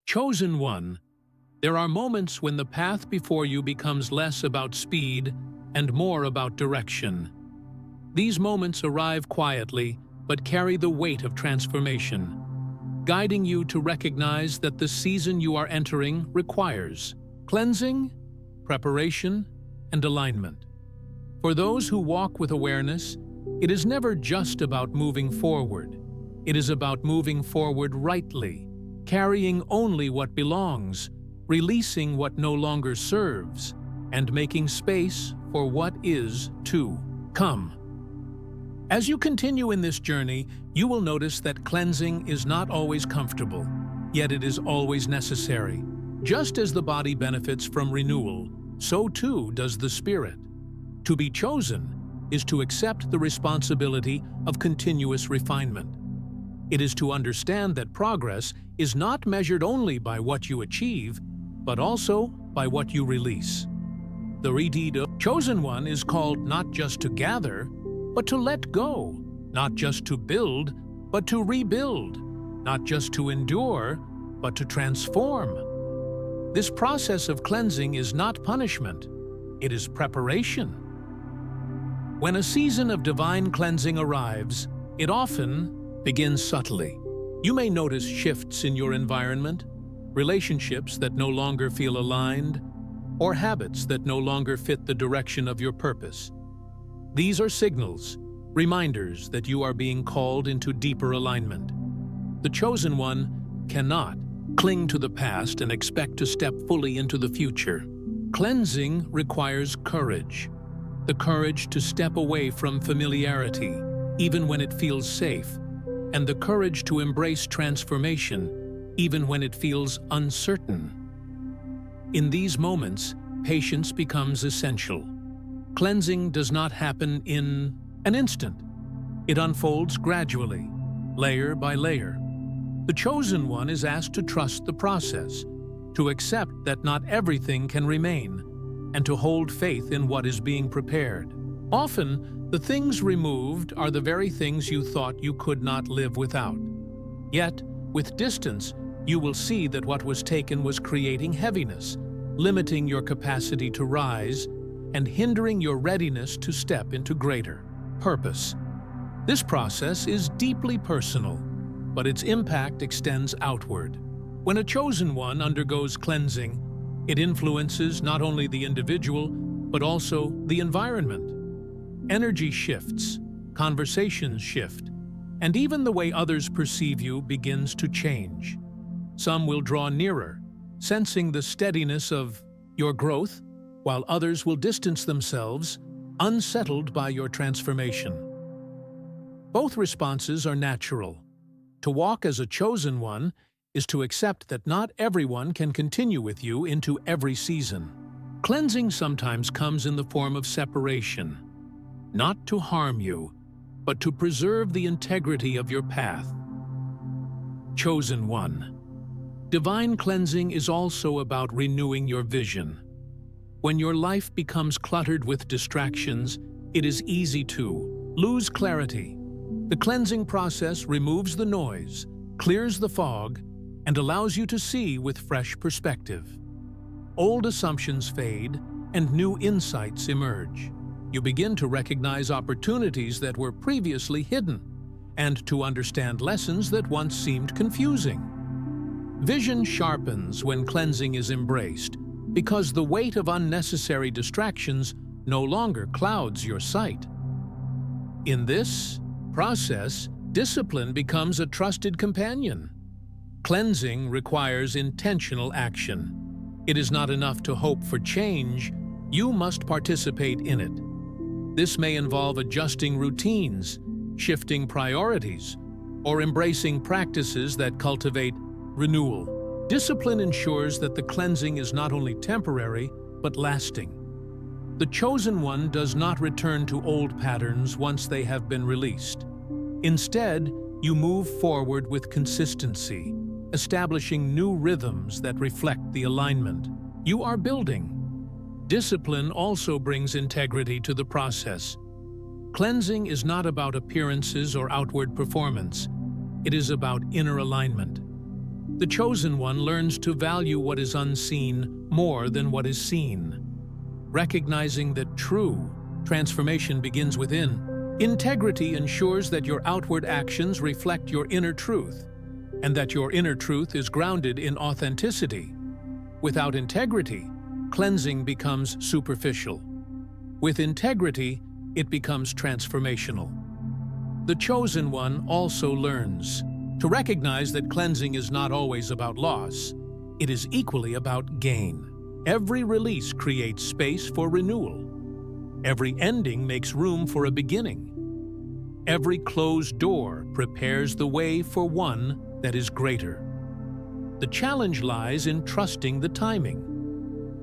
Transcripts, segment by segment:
Chosen one, there are moments when the path before you becomes less about speed and more about direction. These moments arrive quietly but carry the weight of transformation, guiding you to recognize that the season you are entering requires cleansing, preparation, and alignment. For those who walk with awareness, it is never just about moving forward. It is about moving forward rightly, carrying only what belongs, releasing what no longer serves, and making space for what is to come. As you continue in this journey, you will notice that cleansing is not always comfortable, yet it is always necessary. Just as the body benefits from renewal, so too does the spirit. To be chosen is to accept the responsibility of continuous refinement. It is to understand that progress is not measured only by what you achieve, but also by what you release. The chosen one is called not just to gather, but to let go, not just to build, but to rebuild, not just to endure, but to transform. This process of cleansing is not punishment, it is preparation. When a season of divine cleansing arrives, it often begins subtly. You may notice shifts in your environment, relationships that no longer feel aligned, or habits that no longer fit the direction of your purpose. These are signals, reminders that you are being called into deeper alignment. The chosen one cannot cling to the past and expect to step fully into the future. Cleansing requires courage. The courage to step away from familiarity, even when it feels safe, and the courage to embrace transformation, even when it feels uncertain. In these moments, patience becomes essential. Cleansing does not happen in an instant. It unfolds gradually, layer by layer. The chosen one is asked to trust the process, to accept that not everything can remain, and to hold faith in what is being prepared. Often, the things removed are the very things you thought you could not live without. Yet, with distance, you will see that what was taken was creating heaviness, limiting your capacity to rise, and hindering your readiness to step into greater purpose. This process is deeply personal, but its impact extends outward. When a chosen one undergoes cleansing, it influences not only the individual, but also the environment. Energy shifts, conversations shift, and even the way others perceive you begins to change. Some will draw nearer, sensing the steadiness of your growth, while others will distance themselves, unsettled by your transformation. Both responses are natural. To walk as a chosen one is to accept that not everyone can continue with you into every season. Cleansing sometimes comes in the form of separation, not to harm you, but to preserve the integrity of your path. Chosen one. Divine cleansing is also about renewing your vision. When your life becomes cluttered with distractions, it is easy to lose clarity. The cleansing process removes the noise, clears the fog, and allows you to see with fresh perspective. Old assumptions fade, and new insights emerge. You begin to recognize opportunities that were previously hidden, and to understand lessons that once seemed confusing. Vision sharpens when cleansing is embraced, because the weight of unnecessary distractions no longer clouds your sight. In this process, discipline becomes a trusted companion. Cleansing requires intentional action. It is not enough to hope for change, you must participate in it. This may involve adjusting routines, shifting priorities, or embracing practices that cultivate renewal. Discipline ensures that the cleansing is not only temporary, but lasting. The chosen one does not return to old patterns once they have been released. Instead, you move forward with consistency, establishing new rhythms that reflect the alignment you are building. Discipline also brings integrity to the process. Cleansing is not about appearances or outward performance. It is about inner alignment. The Chosen One learns to value what is unseen more than what is seen, recognizing that true transformation begins within. Integrity ensures that your outward actions reflect your inner truth, and that your inner truth is grounded in authenticity. Without integrity, cleansing becomes superficial. With integrity, it becomes transformational. The Chosen One also learns to recognize that cleansing is not always about loss. It is equally about gain. Every release creates space for renewal. Every ending makes room for a beginning. Every closed door prepares the way for one that is greater. The challenge lies in trusting the timing.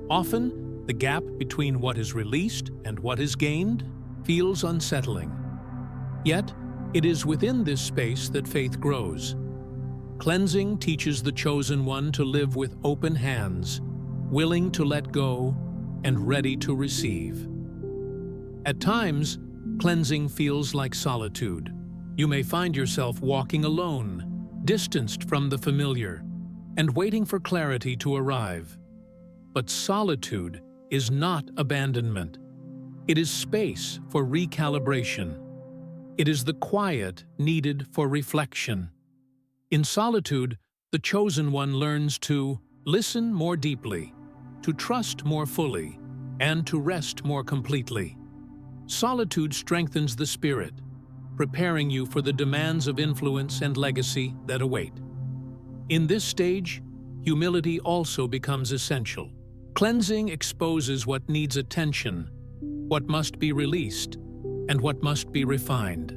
Often, the gap between what is released and what is gained feels unsettling. Yet, it is within this space that faith grows. Cleansing teaches the Chosen One to live with open hands, willing to let go and ready to receive. At times, cleansing feels like solitude. You may find yourself walking alone, distanced from the familiar, and waiting for clarity to arrive. But solitude is not abandonment. It is space for recalibration. It is the quiet needed for reflection. In solitude, the Chosen One learns to listen more deeply, to trust more fully, and to rest more completely. Solitude strengthens the spirit, preparing you for the demands of influence and legacy that await. In this stage, humility also becomes essential. Cleansing exposes what needs attention, what must be released, and what must be refined.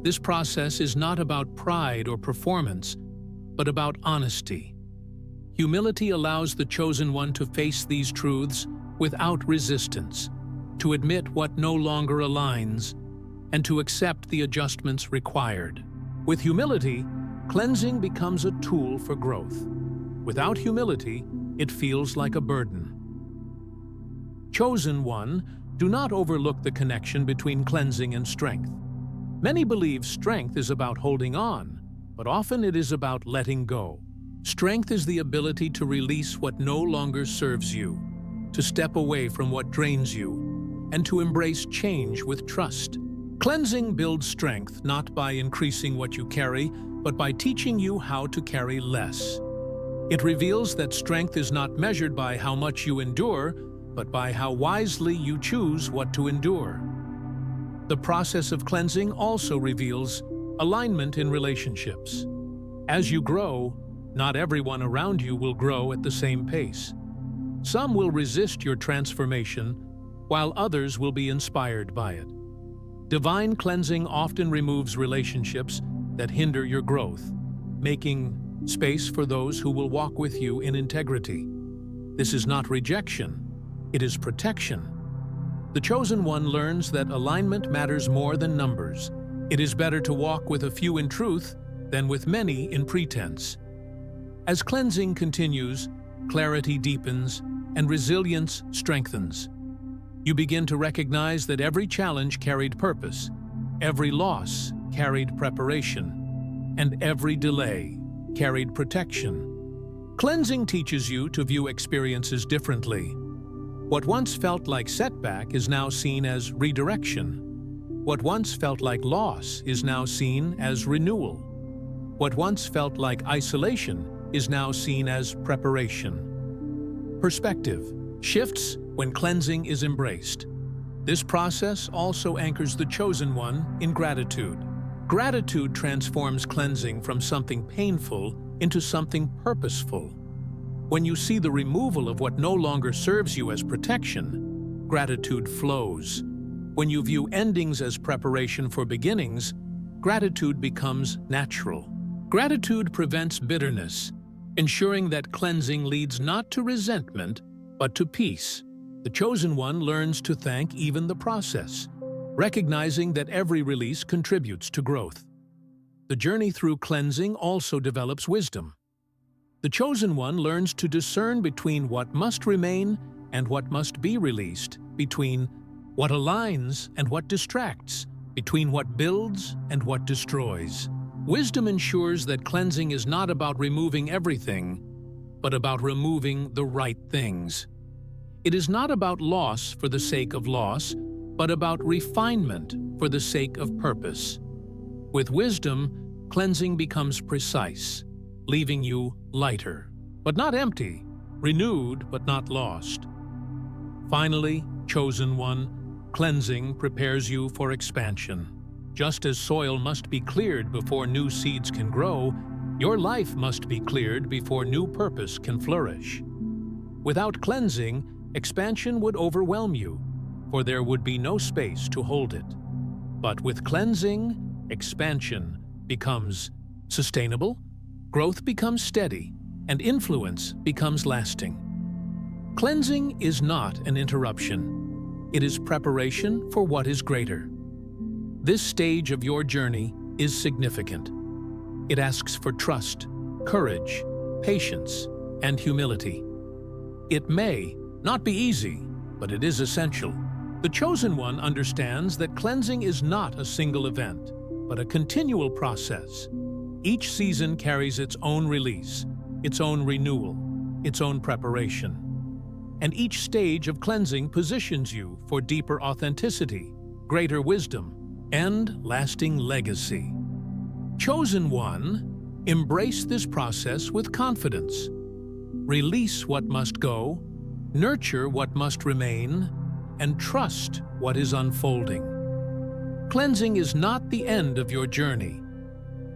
This process is not about pride or performance, but about honesty. Humility allows the Chosen One to face these truths without resistance, to admit what no longer aligns, and to accept the adjustments required. With humility, cleansing becomes a tool for growth. Without humility, it feels like a burden. Chosen One, do not overlook the connection between cleansing and strength. Many believe strength is about holding on, but often it is about letting go. Strength is the ability to release what no longer serves you, to step away from what drains you, and to embrace change with trust. Cleansing builds strength not by increasing what you carry, but by teaching you how to carry less. It reveals that strength is not measured by how much you endure, but by how wisely you choose what to endure. The process of cleansing also reveals alignment in relationships. As you grow, not everyone around you will grow at the same pace. Some will resist your transformation, while others will be inspired by it. Divine cleansing often removes relationships that hinder your growth, making space for those who will walk with you in integrity. This is not rejection, it is protection. The Chosen One learns that alignment matters more than numbers. It is better to walk with a few in truth than with many in pretense. As cleansing continues, clarity deepens and resilience strengthens. You begin to recognize that every challenge carried purpose, every loss carried preparation, and every delay carried protection. Cleansing teaches you to view experiences differently. What once felt like setback is now seen as redirection. What once felt like loss is now seen as renewal. What once felt like isolation is now seen as preparation. Perspective shifts when cleansing is embraced. This process also anchors the Chosen One in gratitude. Gratitude transforms cleansing from something painful into something purposeful. When you see the removal of what no longer serves you as protection, gratitude flows. When you view endings as preparation for beginnings, gratitude becomes natural. Gratitude prevents bitterness, ensuring that cleansing leads not to resentment, but to peace. The Chosen One learns to thank even the process, recognizing that every release contributes to growth. The journey through cleansing also develops wisdom. The Chosen One learns to discern between what must remain and what must be released, between what aligns and what distracts, between what builds and what destroys. Wisdom ensures that cleansing is not about removing everything, but about removing the right things. It is not about loss for the sake of loss, but about refinement for the sake of purpose. With wisdom, cleansing becomes precise, leaving you lighter, but not empty, renewed but not lost. Finally, chosen one, cleansing prepares you for expansion. Just as soil must be cleared before new seeds can grow, your life must be cleared before new purpose can flourish. Without cleansing, expansion would overwhelm you, for there would be no space to hold it. But with cleansing, expansion becomes sustainable, growth becomes steady, and influence becomes lasting. Cleansing is not an interruption. It is preparation for what is greater. This stage of your journey is significant. It asks for trust, courage, patience, and humility. It may not be easy, but it is essential. The chosen one understands that cleansing is not a single event, but a continual process. Each season carries its own release, its own renewal, its own preparation. And each stage of cleansing positions you for deeper authenticity, greater wisdom, and lasting legacy. Chosen one, embrace this process with confidence. Release what must go, nurture what must remain, and trust what is unfolding. Cleansing is not the end of your journey.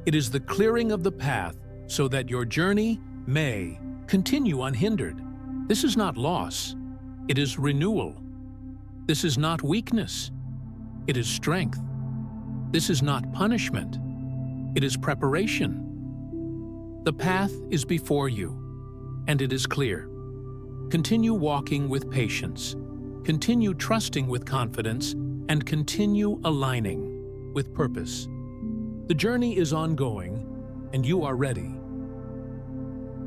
It is the clearing of the path so that your journey may continue unhindered. This is not loss. It is renewal. This is not weakness. It is strength. This is not punishment. It is preparation. The path is before you, and it is clear. Continue walking with patience. Continue trusting with confidence, and continue aligning with purpose. The journey is ongoing, and you are ready.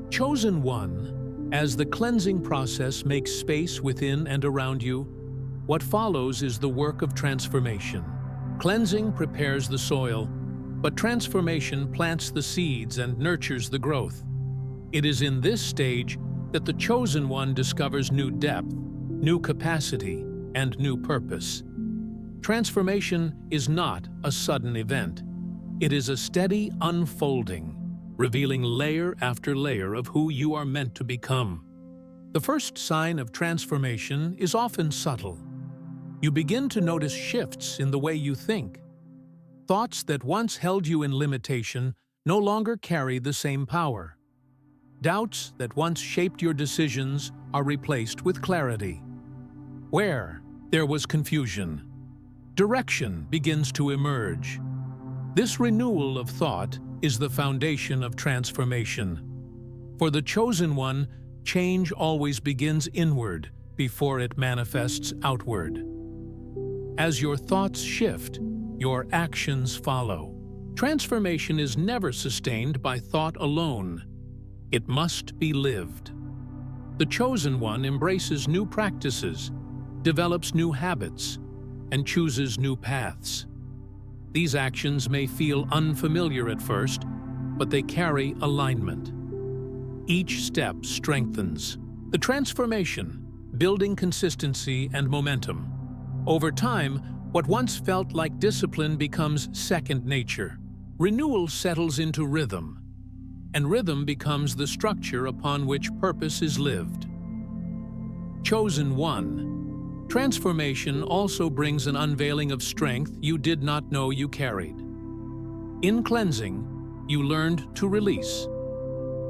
Chosen one, as the cleansing process makes space within and around you, what follows is the work of transformation. Cleansing prepares the soil, but transformation plants the seeds and nurtures the growth. It is in this stage that the chosen one discovers new depth, new capacity, and new purpose. Transformation is not a sudden event. It is a steady unfolding, revealing layer after layer of who you are meant to become. The first sign of transformation is often subtle. You begin to notice shifts in the way you think. Thoughts that once held you in limitation no longer carry the same power. Doubts that once shaped your decisions are replaced with clarity. Where there was confusion, direction begins to emerge. This renewal of thought is the foundation of transformation. For the chosen one, change always begins inward before it manifests outward. As your thoughts shift, your actions follow. Transformation is never sustained by thought alone. It must be lived. The chosen one embraces new practices, develops new habits, and chooses new paths. These actions may feel unfamiliar at first, but they carry alignment. Each step strengthens the transformation, building consistency and momentum. Over time, what once felt like discipline becomes second nature. Renewal settles into rhythm, and rhythm becomes the structure upon which purpose is lived. Chosen one, transformation also brings an unveiling of strength you did not know you carried. In cleansing, you learned to release.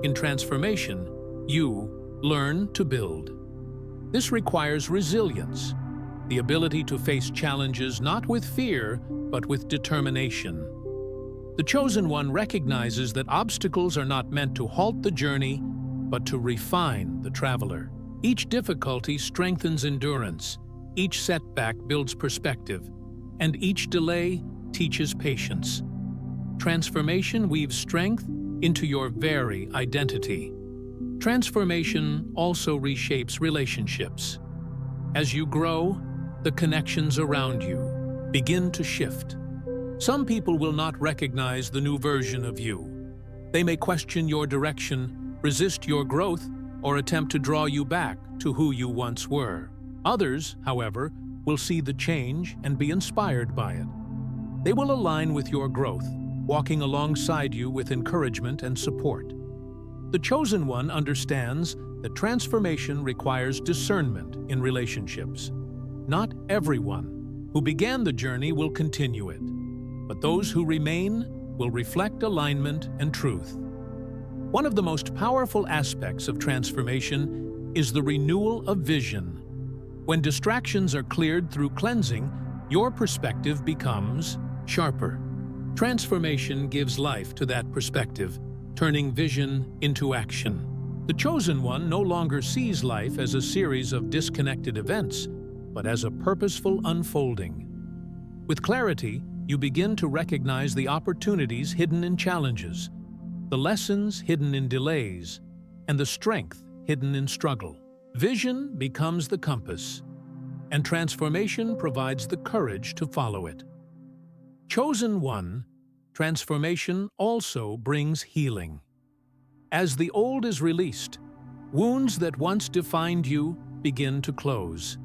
In transformation, you learn to build. This requires resilience, the ability to face challenges not with fear, but with determination. The chosen one recognizes that obstacles are not meant to halt the journey, but to refine the traveler. Each difficulty strengthens endurance, each setback builds perspective, and each delay teaches patience. Transformation weaves strength into your very identity. Transformation also reshapes relationships. As you grow, the connections around you begin to shift. Some people will not recognize the new version of you. They may question your direction, resist your growth, or attempt to draw you back to who you once were. Others, however, will see the change and be inspired by it. They will align with your growth, walking alongside you with encouragement and support. The chosen one understands that transformation requires discernment in relationships. Not everyone who began the journey will continue it, but those who remain will reflect alignment and truth. One of the most powerful aspects of transformation is the renewal of vision. When distractions are cleared through cleansing, your perspective becomes sharper. Transformation gives life to that perspective, turning vision into action. The chosen one no longer sees life as a series of disconnected events, but as a purposeful unfolding. With clarity, you begin to recognize the opportunities hidden in challenges, the lessons hidden in delays, and the strength hidden in struggle. Vision becomes the compass, and transformation provides the courage to follow it. Chosen one, transformation also brings healing. As the old is released, wounds that once defined you begin to close.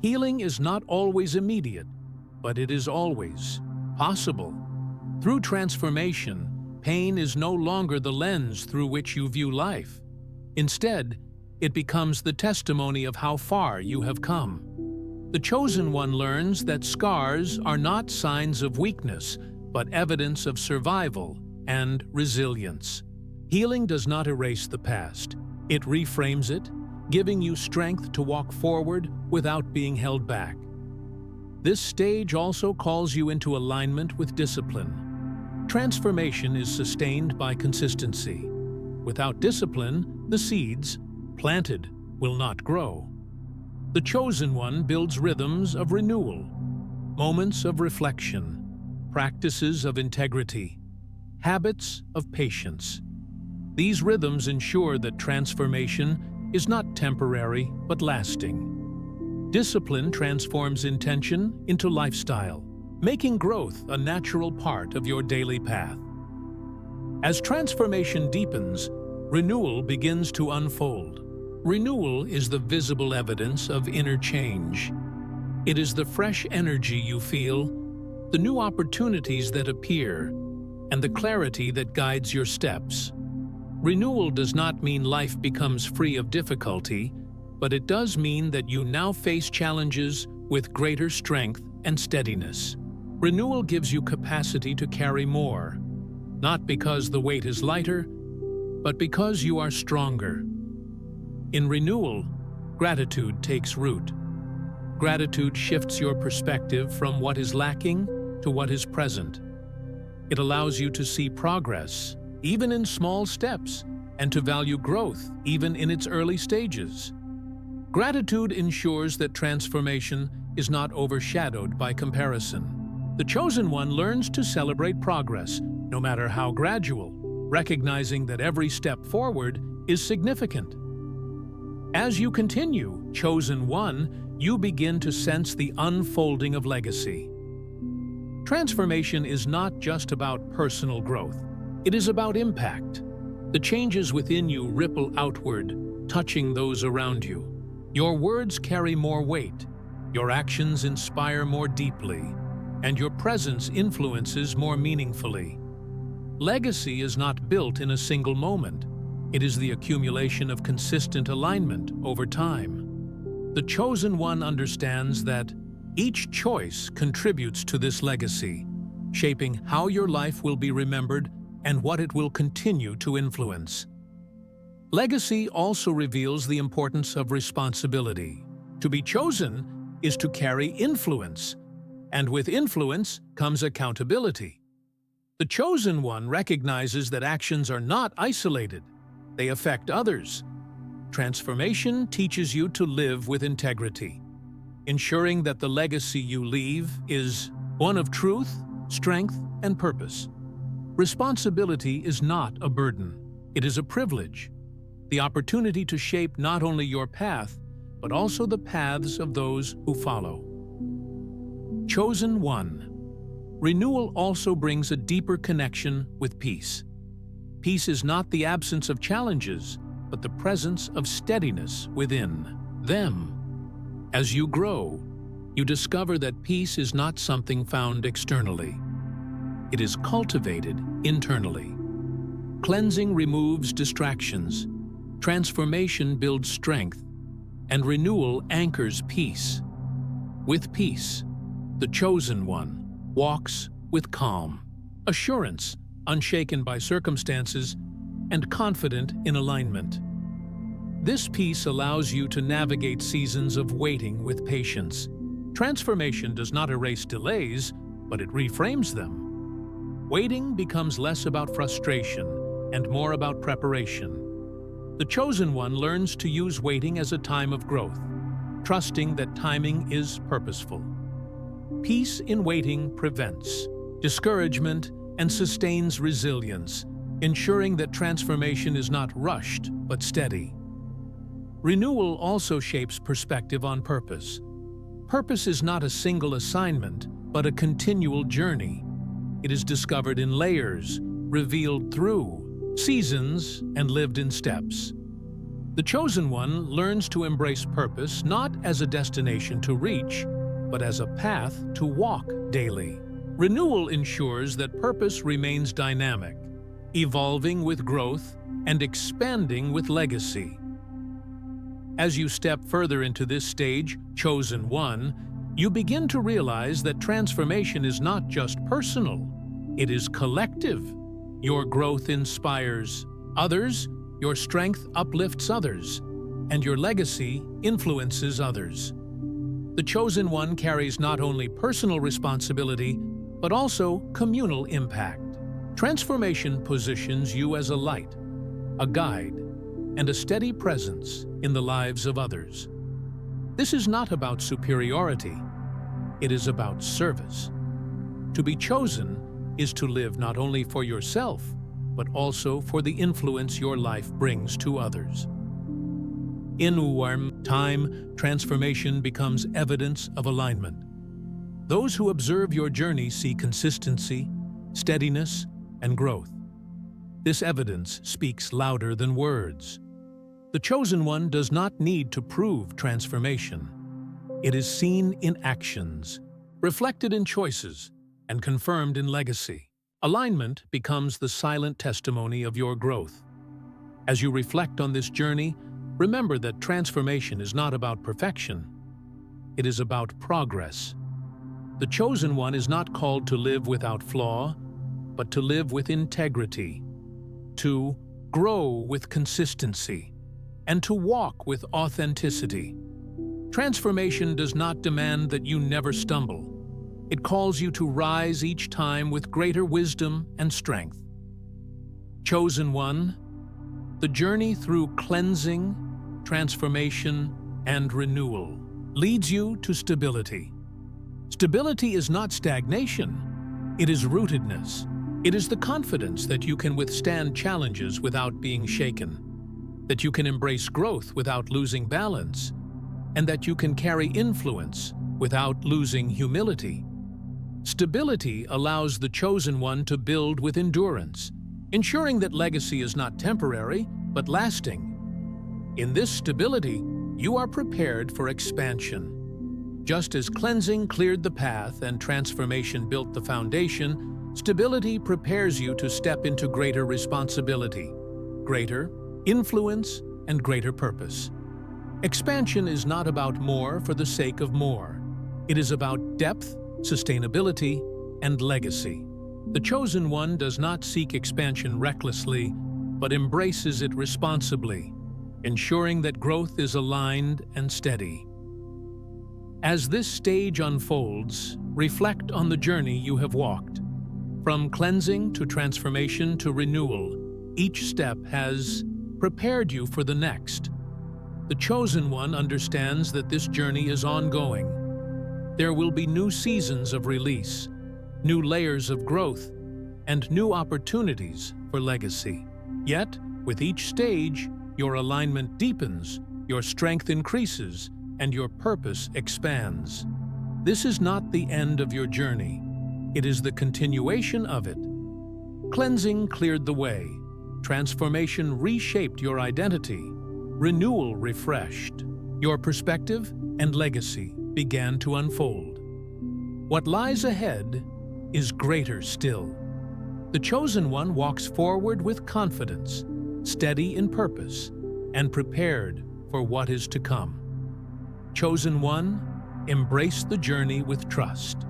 Healing is not always immediate, but it is always possible. Through transformation, pain is no longer the lens through which you view life. Instead, it becomes the testimony of how far you have come. The chosen one learns that scars are not signs of weakness, but evidence of survival and resilience. Healing does not erase the past. It reframes it, giving you strength to walk forward without being held back. This stage also calls you into alignment with discipline. Transformation is sustained by consistency. Without discipline, the seeds, planted, will not grow. The chosen one builds rhythms of renewal, moments of reflection, practices of integrity, habits of patience. These rhythms ensure that transformation is not temporary but lasting. Discipline transforms intention into lifestyle, making growth a natural part of your daily path. As transformation deepens, renewal begins to unfold. Renewal is the visible evidence of inner change. It is the fresh energy you feel, the new opportunities that appear, and the clarity that guides your steps. Renewal does not mean life becomes free of difficulty, but it does mean that you now face challenges with greater strength and steadiness. Renewal gives you capacity to carry more, not because the weight is lighter, but because you are stronger. In renewal, gratitude takes root. Gratitude shifts your perspective from what is lacking to what is present. It allows you to see progress, even in small steps, and to value growth, even in its early stages. Gratitude ensures that transformation is not overshadowed by comparison. The chosen one learns to celebrate progress, no matter how gradual, recognizing that every step forward is significant. As you continue, chosen one, you begin to sense the unfolding of legacy. Transformation is not just about personal growth. It is about impact. The changes within you ripple outward, touching those around you. Your words carry more weight, your actions inspire more deeply, and your presence influences more meaningfully. Legacy is not built in a single moment. It is the accumulation of consistent alignment over time. The chosen one understands that each choice contributes to this legacy, shaping how your life will be remembered and what it will continue to influence. Legacy also reveals the importance of responsibility. To be chosen is to carry influence, and with influence comes accountability. The chosen one recognizes that actions are not isolated. They affect others. Transformation teaches you to live with integrity, ensuring that the legacy you leave is one of truth, strength, and purpose. Responsibility is not a burden. It is a privilege. The opportunity to shape not only your path, but also the paths of those who follow. Chosen one. Renewal also brings a deeper connection with peace. Peace is not the absence of challenges, but the presence of steadiness within them. As you grow, you discover that peace is not something found externally. It is cultivated internally. Cleansing removes distractions, transformation builds strength, and renewal anchors peace. With peace, the chosen one walks with calm, assurance, unshaken by circumstances, and confident in alignment. This peace allows you to navigate seasons of waiting with patience. Transformation does not erase delays, but it reframes them. Waiting becomes less about frustration and more about preparation. The chosen one learns to use waiting as a time of growth, trusting that timing is purposeful. Peace in waiting prevents discouragement and sustains resilience, ensuring that transformation is not rushed but steady. Renewal also shapes perspective on purpose. Purpose is not a single assignment, but a continual journey. It is discovered in layers, revealed through seasons, and lived in steps. The chosen one learns to embrace purpose not as a destination to reach, but as a path to walk daily. Renewal ensures that purpose remains dynamic, evolving with growth and expanding with legacy. As you step further into this stage, chosen one, you begin to realize that transformation is not just personal, it is collective. Your growth inspires others, your strength uplifts others, and your legacy influences others. The chosen one carries not only personal responsibility, but also communal impact. Transformation positions you as a light, a guide, and a steady presence in the lives of others. This is not about superiority, it is about service. To be chosen is to live not only for yourself, but also for the influence your life brings to others. In warm time, transformation becomes evidence of alignment. Those who observe your journey see consistency, steadiness, and growth. This evidence speaks louder than words. The chosen one does not need to prove transformation. It is seen in actions, reflected in choices, and confirmed in legacy. Alignment becomes the silent testimony of your growth. As you reflect on this journey, remember that transformation is not about perfection. It is about progress. The chosen one is not called to live without flaw, but to live with integrity, to grow with consistency, and to walk with authenticity. Transformation does not demand that you never stumble. It calls you to rise each time with greater wisdom and strength. Chosen one, the journey through cleansing, transformation, and renewal leads you to stability. Stability is not stagnation, it is rootedness. It is the confidence that you can withstand challenges without being shaken, that you can embrace growth without losing balance, and that you can carry influence without losing humility. Stability allows the chosen one to build with endurance, ensuring that legacy is not temporary, but lasting. In this stability, you are prepared for expansion. Just as cleansing cleared the path and transformation built the foundation, stability prepares you to step into greater responsibility, greater influence, and greater purpose. Expansion is not about more for the sake of more. It is about depth, sustainability, and legacy. The chosen one does not seek expansion recklessly, but embraces it responsibly, ensuring that growth is aligned and steady. As this stage unfolds, reflect on the journey you have walked. From cleansing to transformation to renewal, each step has prepared you for the next. The chosen one understands that this journey is ongoing. There will be new seasons of release, new layers of growth, and new opportunities for legacy. Yet, with each stage, your alignment deepens, your strength increases, and your purpose expands. This is not the end of your journey. it is the continuation of it. Cleansing cleared the way. Transformation reshaped your identity. Renewal refreshed. Your perspective and legacy began to unfold. What lies ahead is greater still. The chosen one walks forward with confidence, steady in purpose, and prepared for what is to come. Chosen one, embrace the journey with trust.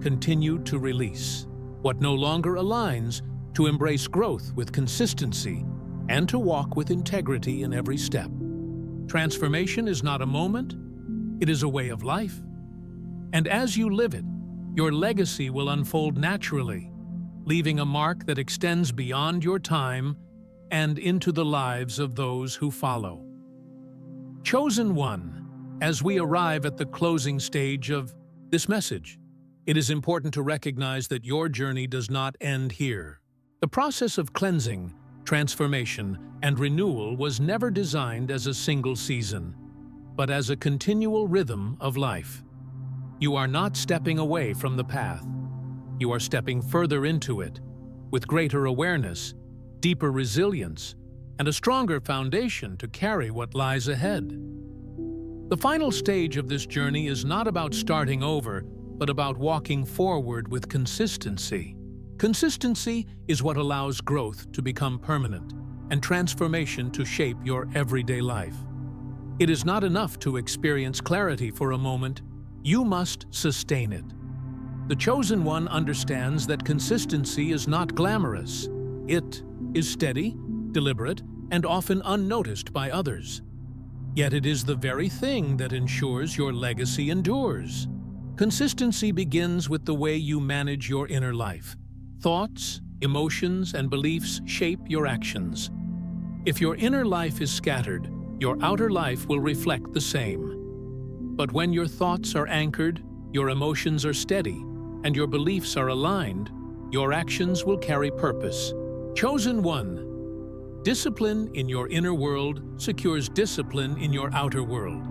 Continue to release what no longer aligns, to embrace growth with consistency, and to walk with integrity in every step. Transformation is not a moment, it is a way of life. And as you live it, your legacy will unfold naturally, leaving a mark that extends beyond your time and into the lives of those who follow. Chosen one, as we arrive at the closing stage of this message, it is important to recognize that your journey does not end here. The process of cleansing, transformation, and renewal was never designed as a single season, but as a continual rhythm of life. You are not stepping away from the path. You are stepping further into it, with greater awareness, deeper resilience, and a stronger foundation to carry what lies ahead. The final stage of this journey is not about starting over, but about walking forward with consistency. Consistency is what allows growth to become permanent and transformation to shape your everyday life. It is not enough to experience clarity for a moment. You must sustain it. The chosen one understands that consistency is not glamorous. It is steady, deliberate, and often unnoticed by others. Yet it is the very thing that ensures your legacy endures. Consistency begins with the way you manage your inner life. Thoughts, emotions, and beliefs shape your actions. If your inner life is scattered, your outer life will reflect the same. But when your thoughts are anchored, your emotions are steady, and your beliefs are aligned, your actions will carry purpose. Chosen one, discipline in your inner world secures discipline in your outer world.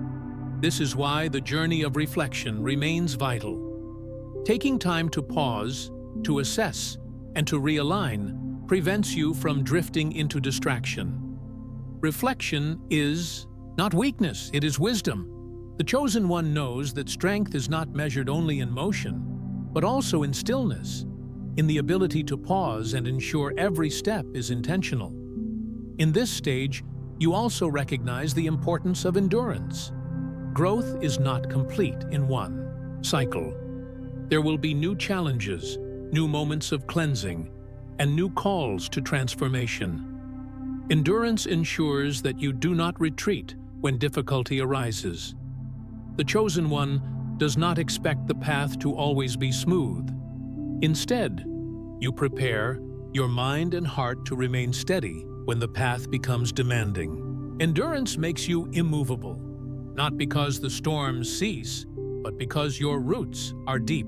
This is why the journey of reflection remains vital. Taking time to pause, to assess, and to realign prevents you from drifting into distraction. Reflection is not weakness, it is wisdom. The chosen one knows that strength is not measured only in motion, but also in stillness, in the ability to pause and ensure every step is intentional. In this stage, you also recognize the importance of endurance. Growth is not complete in one cycle. There will be new challenges, new moments of cleansing, and new calls to transformation. Endurance ensures that you do not retreat when difficulty arises. The chosen one does not expect the path to always be smooth. Instead, you prepare your mind and heart to remain steady when the path becomes demanding. Endurance makes you immovable, not because the storms cease, but because your roots are deep.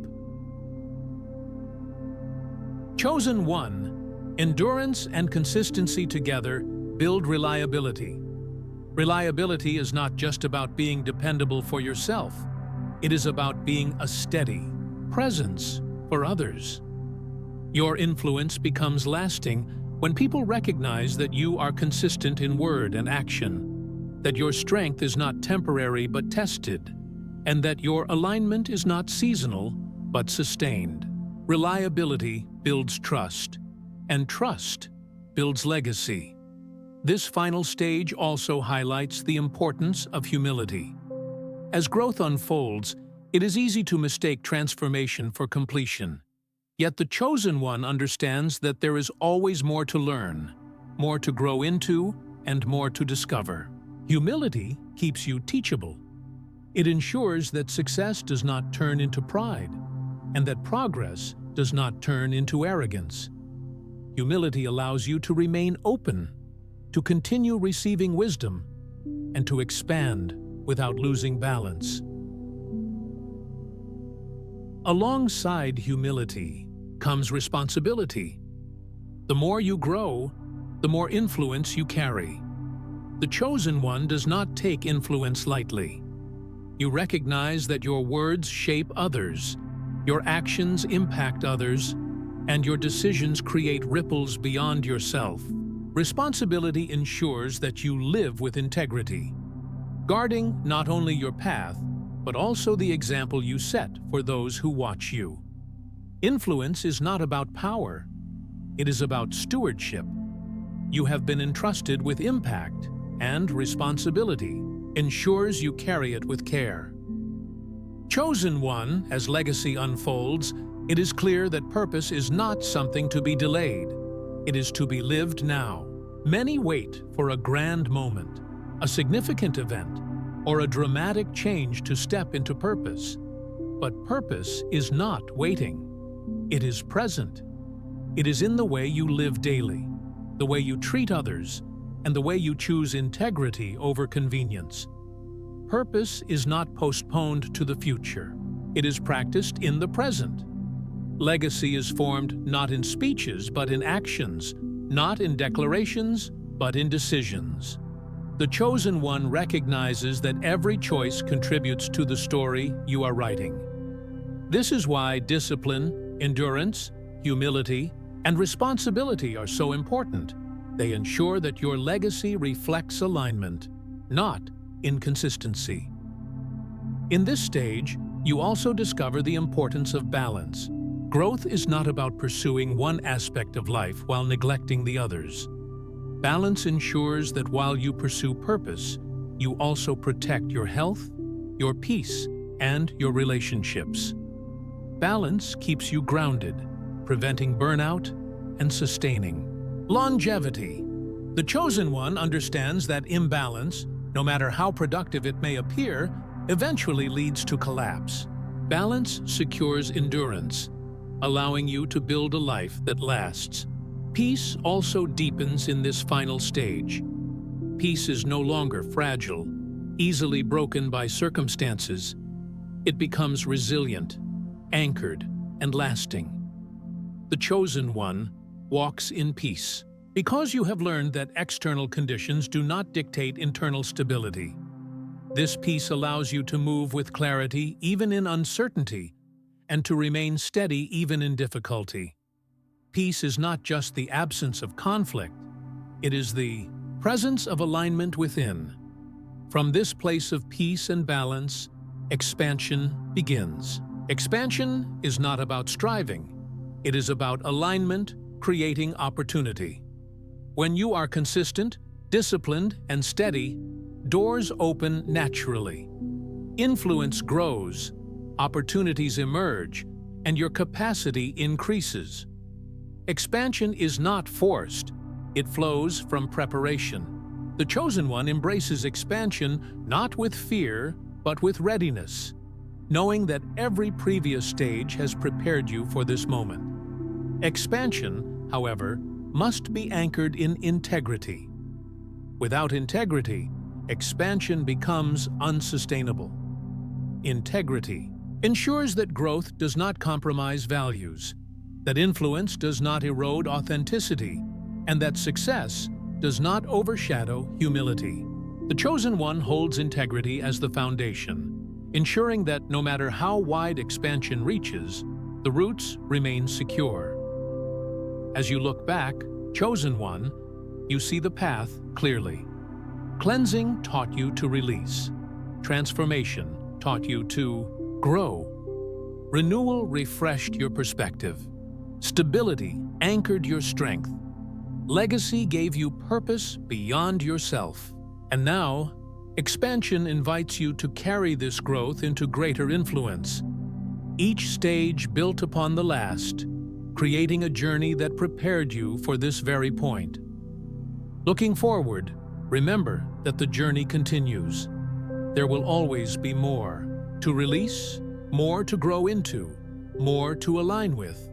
Chosen one, endurance and consistency together build reliability. Reliability is not just about being dependable for yourself. It is about being a steady presence for others. Your influence becomes lasting when people recognize that you are consistent in word and action, that your strength is not temporary but tested, and that your alignment is not seasonal but sustained. Reliability builds trust, and trust builds legacy. This final stage also highlights the importance of humility. As growth unfolds, it is easy to mistake transformation for completion. Yet the chosen one understands that there is always more to learn, more to grow into, and more to discover. Humility keeps you teachable. It ensures that success does not turn into pride, and that progress does not turn into arrogance. Humility allows you to remain open, to continue receiving wisdom, and to expand without losing balance. Alongside humility comes responsibility. The more you grow, the more influence you carry. The chosen one does not take influence lightly. You recognize that your words shape others, Your actions impact others, and your decisions create ripples beyond yourself. Responsibility ensures that you live with integrity, guarding not only your path, but also the example you set for those who watch you. Influence is not about power. It is about stewardship. You have been entrusted with impact, and responsibility ensures you carry it with care. Chosen one, as legacy unfolds, it is clear that purpose is not something to be delayed. It is to be lived now. Many wait for a grand moment, a significant event, or a dramatic change to step into purpose. But purpose is not waiting. It is present. It is in the way you live daily, the way you treat others, and the way you choose integrity over convenience. Purpose is not postponed to the future. It is practiced in the present. Legacy is formed not in speeches but in actions, not in declarations but in decisions. The chosen one recognizes that every choice contributes to the story you are writing. This is why discipline, endurance, humility, and responsibility are so important. They ensure that your legacy reflects alignment, not inconsistency. In this stage, you also discover the importance of balance. Growth is not about pursuing one aspect of life while neglecting the others. Balance ensures that while you pursue purpose, you also protect your health, your peace, and your relationships. Balance keeps you grounded, preventing burnout and sustaining longevity. The chosen one understands that imbalance, no matter how productive it may appear, eventually leads to collapse. Balance secures endurance, allowing you to build a life that lasts. Peace also deepens in this final stage. Peace is no longer fragile, easily broken by circumstances. It becomes resilient, anchored, and lasting. The chosen one walks in peace, because you have learned that external conditions do not dictate internal stability. This peace allows you to move with clarity even in uncertainty, and to remain steady even in difficulty. Peace is not just the absence of conflict, it is the presence of alignment within. From this place of peace and balance, expansion begins. Expansion is not about striving, it is about alignment, creating opportunity. When you are consistent, disciplined, and steady, doors open naturally. Influence grows, opportunities emerge, and your capacity increases. Expansion is not forced, it flows from preparation. The chosen one embraces expansion not with fear, but with readiness, knowing that every previous stage has prepared you for this moment. Expansion, however, must be anchored in integrity. Without integrity, expansion becomes unsustainable. Integrity ensures that growth does not compromise values, that influence does not erode authenticity, and that success does not overshadow humility. The chosen one holds integrity as the foundation, ensuring that no matter how wide expansion reaches, the roots remain secure. As you look back, chosen one, you see the path clearly. Cleansing taught you to release. Transformation taught you to grow. Renewal refreshed your perspective. Stability anchored your strength. Legacy gave you purpose beyond yourself. And now, expansion invites you to carry this growth into greater influence. Each stage built upon the last, creating a journey that prepared you for this very point. Looking forward, remember that the journey continues. There will always be more to release, more to grow into, more to align with.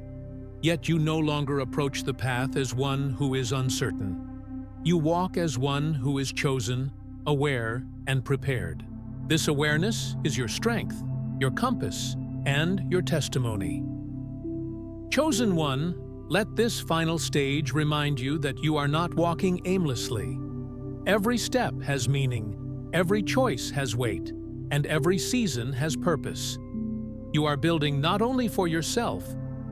Yet you no longer approach the path as one who is uncertain. You walk as one who is chosen, aware, and prepared. This awareness is your strength, your compass, and your testimony. Chosen one, let this final stage remind you that you are not walking aimlessly. Every step has meaning, every choice has weight, and every season has purpose. You are building not only for yourself,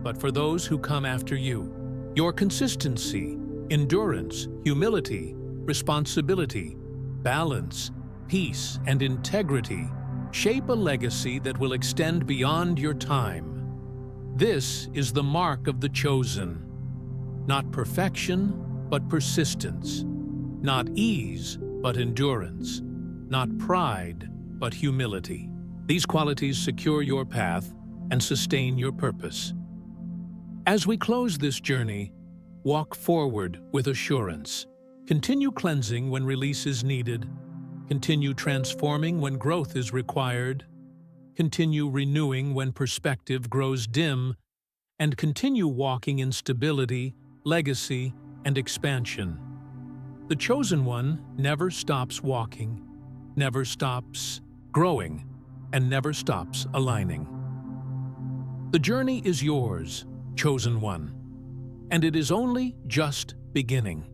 but for those who come after you. Your consistency, endurance, humility, responsibility, balance, peace, and integrity shape a legacy that will extend beyond your time. This is the mark of the chosen. Not perfection, but persistence. Not ease, but endurance. Not pride, but humility. These qualities secure your path and sustain your purpose. As we close this journey, walk forward with assurance. Continue cleansing when release is needed. Continue transforming when growth is required. Continue renewing when perspective grows dim. And continue walking in stability, legacy, and expansion. The chosen one never stops walking, never stops growing, and never stops aligning. The journey is yours, chosen one, and it is only just beginning.